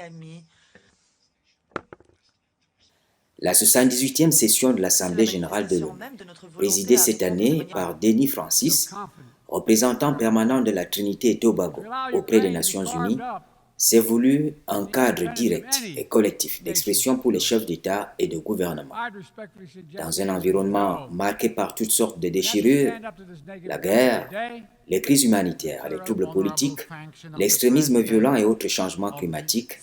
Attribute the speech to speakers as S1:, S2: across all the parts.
S1: amis.
S2: La 78e session de l'Assemblée générale de l'ONU, présidée cette année par Denis Francis, représentant permanent de la Trinité et Tobago auprès des Nations Unies, s'est voulu un cadre direct et collectif d'expression pour les chefs d'État et de gouvernement. Dans un environnement marqué par toutes sortes de déchirures, la guerre, les crises humanitaires, les troubles politiques, l'extrémisme violent et autres changements climatiques,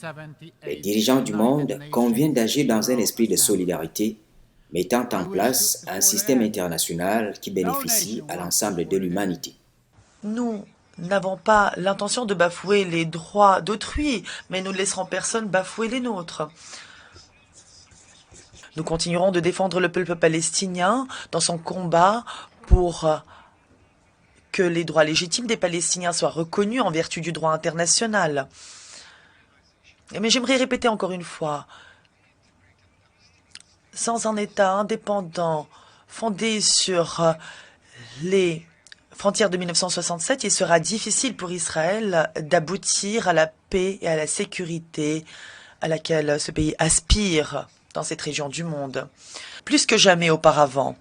S2: les dirigeants du monde conviennent d'agir dans un esprit de solidarité, mettant en place un système international qui bénéficie à l'ensemble de l'humanité.
S1: Nous n'avons pas l'intention de bafouer les droits d'autrui, mais nous ne laisserons personne bafouer les nôtres. Nous continuerons de défendre le peuple palestinien dans son combat pour que les droits légitimes des Palestiniens soient reconnus en vertu du droit international. Mais j'aimerais répéter encore une fois, sans un État indépendant fondé sur les frontières de 1967, il sera difficile pour Israël d'aboutir à la paix et à la sécurité à laquelle ce pays aspire dans cette région du monde. Plus que jamais auparavant,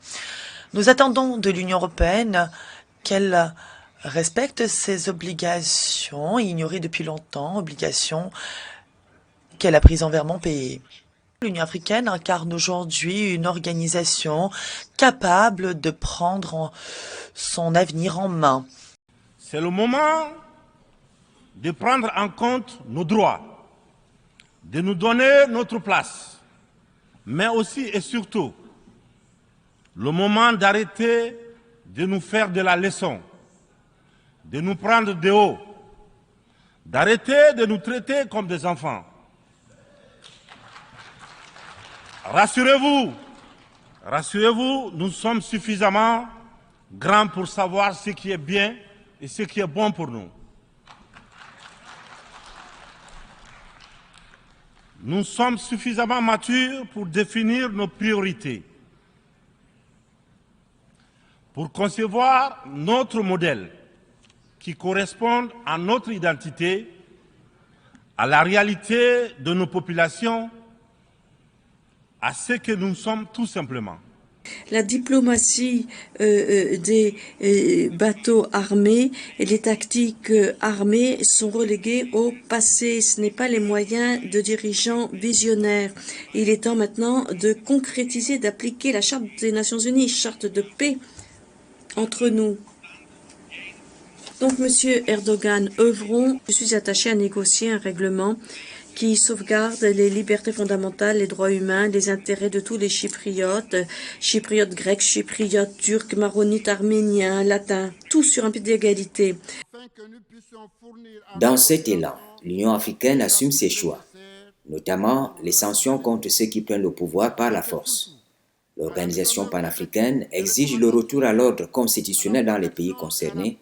S1: nous attendons de l'Union européenne qu'elle respecte ses obligations, ignorées depuis longtemps, obligations qu'elle a prises envers mon pays. L'Union africaine incarne aujourd'hui une organisation capable de prendre son avenir en main.
S3: C'est le moment de prendre en compte nos droits, de nous donner notre place, mais aussi et surtout le moment d'arrêter de nous faire de la leçon, de nous prendre de haut, d'arrêter de nous traiter comme des enfants. Rassurez-vous, nous sommes suffisamment grands pour savoir ce qui est bien et ce qui est bon pour nous. Nous sommes suffisamment matures pour définir nos priorités, pour concevoir notre modèle qui corresponde à notre identité, à la réalité de nos populations, à ce que nous sommes tout simplement.
S4: La diplomatie des bateaux armés et les tactiques armées sont reléguées au passé. Ce n'est pas les moyens de dirigeants visionnaires. Il est temps maintenant de concrétiser, d'appliquer la Charte des Nations Unies, charte de paix entre nous. Donc, Monsieur Erdogan, œuvrons. Je suis attaché à négocier un règlement qui sauvegarde les libertés fondamentales, les droits humains, les intérêts de tous les chypriotes, chypriotes grecs, chypriotes turcs, maronites, arméniens, latins, tous sur un pied d'égalité.
S2: Dans cet élan, l'Union africaine assume ses choix, notamment les sanctions contre ceux qui prennent le pouvoir par la force. L'organisation panafricaine exige le retour à l'ordre constitutionnel dans les pays concernés,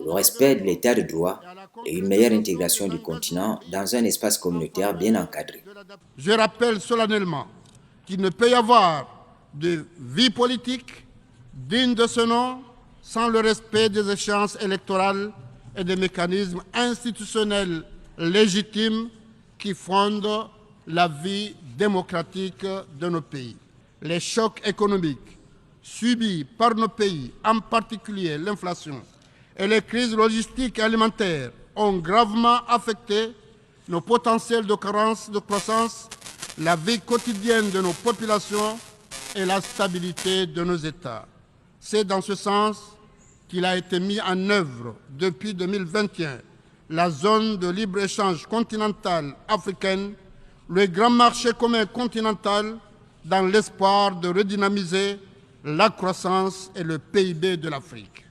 S2: le respect de l'état de droit et une meilleure intégration du continent dans un espace communautaire bien encadré.
S5: Je rappelle solennellement qu'il ne peut y avoir de vie politique digne de ce nom sans le respect des échéances électorales et des mécanismes institutionnels légitimes qui fondent la vie démocratique de nos pays. Les chocs économiques subis par nos pays, en particulier l'inflation et les crises logistiques et alimentaires, ont gravement affecté nos potentiels de croissance, la vie quotidienne de nos populations et la stabilité de nos États. C'est dans ce sens qu'il a été mis en œuvre depuis 2021 la zone de libre-échange continentale africaine, le grand marché commun continental, dans l'espoir de redynamiser la croissance et le PIB de l'Afrique.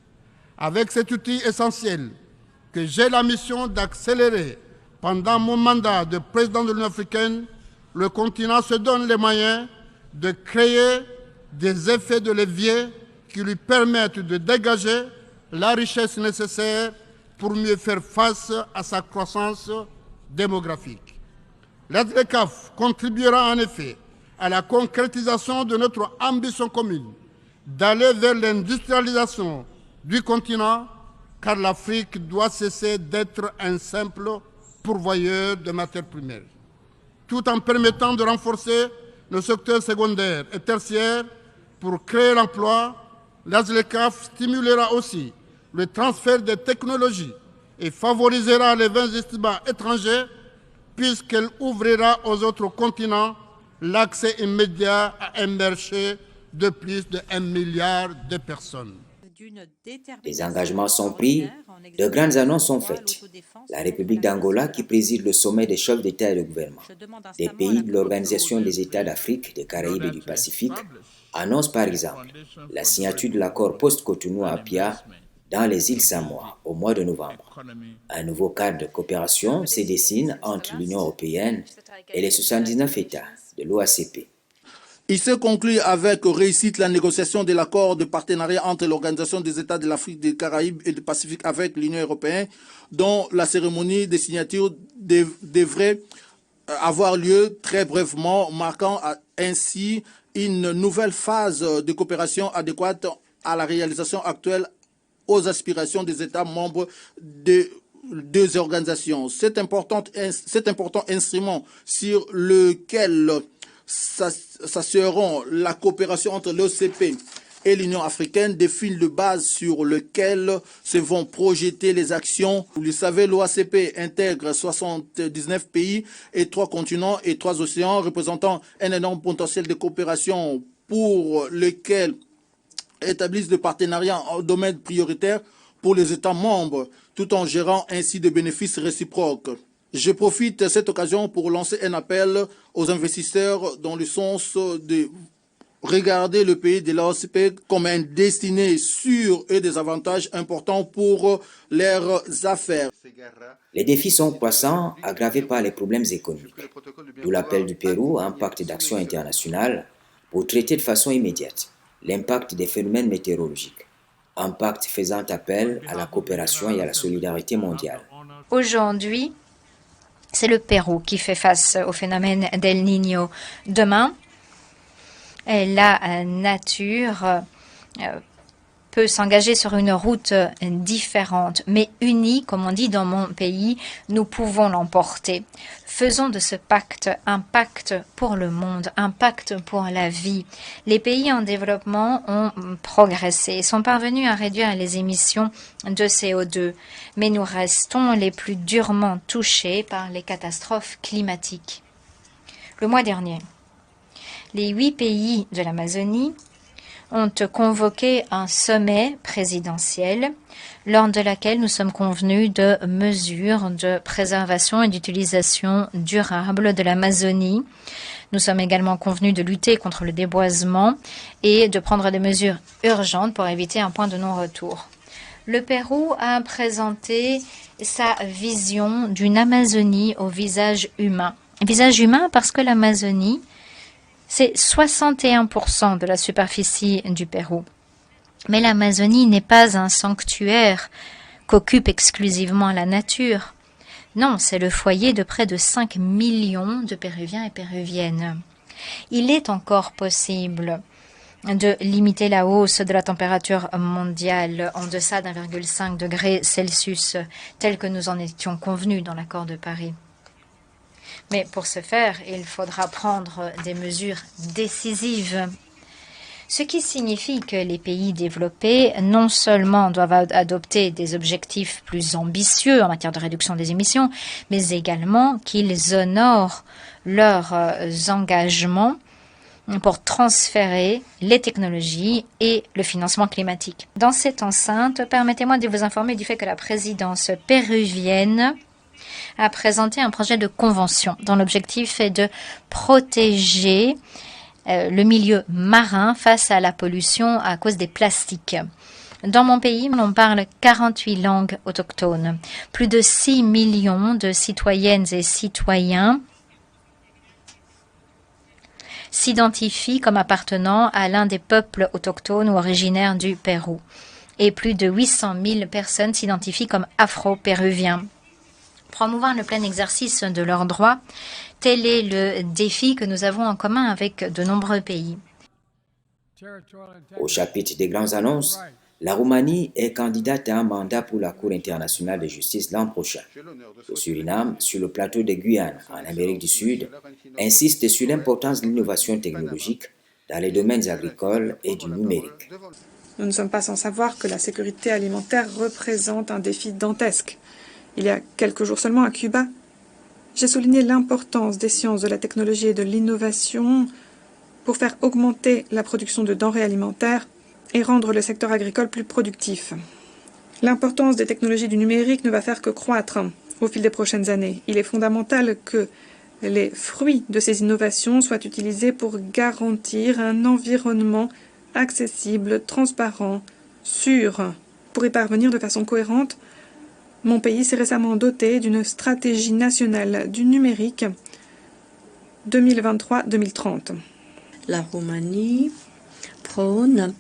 S5: Avec cet outil essentiel que j'ai la mission d'accélérer pendant mon mandat de président de l'Union africaine, le continent se donne les moyens de créer des effets de levier qui lui permettent de dégager la richesse nécessaire pour mieux faire face à sa croissance démographique. L'ADCAF contribuera en effet à la concrétisation de notre ambition commune d'aller vers l'industrialisation du continent, car l'Afrique doit cesser d'être un simple pourvoyeur de matières premières. tout en permettant de renforcer le secteur secondaire et tertiaire pour créer l'emploi. La ZLECAf stimulera aussi le transfert des technologies et favorisera les investissements étrangers puisqu'elle ouvrira aux autres continents l'accès immédiat à un marché de plus de 1 milliard de personnes.
S2: Les engagements sont pris, de grandes annonces sont faites. La République d'Angola, qui préside le sommet des chefs d'État et de gouvernement des pays de l'Organisation des États d'Afrique, des Caraïbes et du Pacifique, annonce par exemple la signature de l'accord post-Cotonou à Apia dans les îles Samoa au mois de novembre. Un nouveau cadre de coopération se dessine entre l'Union européenne et les 79 États de l'OACP.
S6: Il se conclut avec réussite la négociation de l'accord de partenariat entre l'Organisation des États de l'Afrique, des Caraïbes et du Pacifique avec l'Union européenne, dont la cérémonie de signature devrait avoir lieu très brièvement, marquant ainsi une nouvelle phase de coopération adéquate à la réalisation actuelle aux aspirations des États membres des deux organisations. Cet important instrument sur lequel s'assureront la coopération entre l'OCP et l'Union africaine définit le base sur lequel se vont projeter les actions. Vous le savez, l'OACP intègre 79 pays et 3 continents et 3 océans, représentant un énorme potentiel de coopération pour lequel établissent des partenariats en domaine prioritaire pour les États membres, tout en gérant ainsi des bénéfices réciproques. Je profite de cette occasion pour lancer un appel aux investisseurs dans le sens de regarder le pays de l'OACP comme un destiné sûr et des avantages importants pour leurs affaires.
S2: Les défis sont croissants, aggravés par les problèmes économiques. D'où l'appel du Pérou à un pacte d'action internationale pour traiter de façon immédiate l'impact des phénomènes météorologiques. Un pacte faisant appel à la coopération et à la solidarité mondiale.
S7: Aujourd'hui, c'est le Pérou qui fait face au phénomène d'El Niño. Demain, la nature peut s'engager sur une route différente, mais unis, comme on dit dans mon pays, nous pouvons l'emporter. Faisons de ce pacte un pacte pour le monde, un pacte pour la vie. Les pays en développement ont progressé, sont parvenus à réduire les émissions de CO2, mais nous restons les plus durement touchés par les catastrophes climatiques. Le mois dernier, les 8 pays de l'Amazonie ont convoqué un sommet présidentiel lors de laquelle nous sommes convenus de mesures de préservation et d'utilisation durable de l'Amazonie. Nous sommes également convenus de lutter contre le déboisement et de prendre des mesures urgentes pour éviter un point de non-retour. Le Pérou a présenté sa vision d'une Amazonie au visage humain. Visage humain parce que l'Amazonie, c'est 61% de la superficie du Pérou. Mais l'Amazonie n'est pas un sanctuaire qu'occupe exclusivement la nature. Non, c'est le foyer de près de 5 millions de Péruviens et Péruviennes. Il est encore possible de limiter la hausse de la température mondiale en deçà d'1,5 degré Celsius, tel que nous en étions convenus dans l'accord de Paris. Mais pour ce faire, il faudra prendre des mesures décisives. Ce qui signifie que les pays développés non seulement doivent adopter des objectifs plus ambitieux en matière de réduction des émissions, mais également qu'ils honorent leurs engagements pour transférer les technologies et le financement climatique. Dans cette enceinte, permettez-moi de vous informer du fait que la présidence péruvienne a présenté un projet de convention dont l'objectif est de protéger le milieu marin face à la pollution à cause des plastiques. Dans mon pays, on parle 48 langues autochtones. Plus de 6 millions de citoyennes et citoyens s'identifient comme appartenant à l'un des peuples autochtones ou originaires du Pérou. Et plus de 800 000 personnes s'identifient comme afro-péruviens. Promouvoir le plein exercice de leurs droits, tel est le défi que nous avons en commun avec de nombreux pays.
S2: Au chapitre des grandes annonces, La Roumanie est candidate à un mandat pour la Cour internationale de justice l'an prochain. Le Suriname, sur le plateau de Guyane, en Amérique du Sud, insiste sur l'importance de l'innovation technologique dans les domaines agricoles et du numérique.
S8: Nous ne sommes pas sans savoir que la sécurité alimentaire représente un défi dantesque. Il y a quelques jours seulement à Cuba, j'ai souligné l'importance des sciences, de la technologie et de l'innovation pour faire augmenter la production de denrées alimentaires et rendre le secteur agricole plus productif. L'importance des technologies du numérique ne va faire que croître au fil des prochaines années. Il est fondamental que les fruits de ces innovations soient utilisés pour garantir un environnement accessible, transparent, sûr. Pour y parvenir de façon cohérente, mon pays s'est récemment doté d'une stratégie nationale du numérique 2023-2030.
S4: La Roumanie prône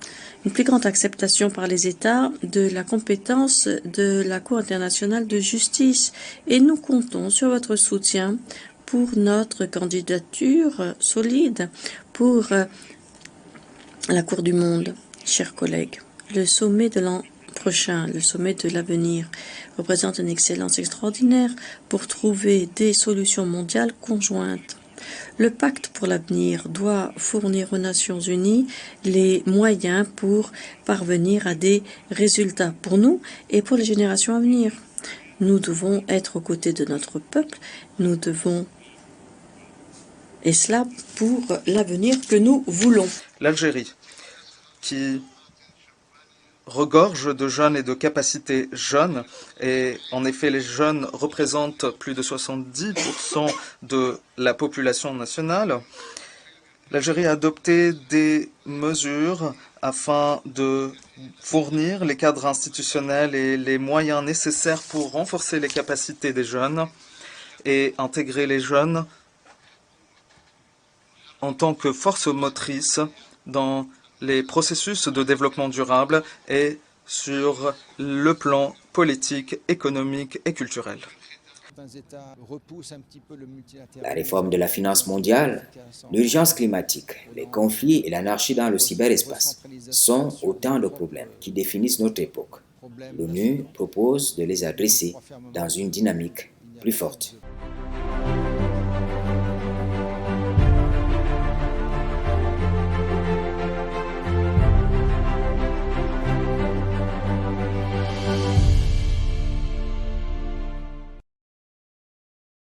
S4: une plus grande acceptation par les États de la compétence de la Cour internationale de justice et nous comptons sur votre soutien pour notre candidature solide pour la Cour du monde. Chers collègues, le sommet de l'an prochain, le sommet de l'avenir, représente une excellence extraordinaire pour trouver des solutions mondiales conjointes. Le pacte pour l'avenir doit fournir aux Nations Unies les moyens pour parvenir à des résultats pour nous et pour les générations à venir. Nous devons être aux côtés de notre peuple, et cela pour l'avenir que nous voulons.
S9: L'Algérie, qui regorge de jeunes et de capacités jeunes, et en effet les jeunes représentent plus de 70% de la population nationale. L'Algérie a adopté des mesures afin de fournir les cadres institutionnels et les moyens nécessaires pour renforcer les capacités des jeunes et intégrer les jeunes en tant que force motrice dans les processus de développement durable et sur le plan politique, économique et culturel.
S2: La réforme de la finance mondiale, l'urgence climatique, les conflits et l'anarchie dans le cyberespace sont autant de problèmes qui définissent notre époque. L'ONU propose de les adresser dans une dynamique plus forte.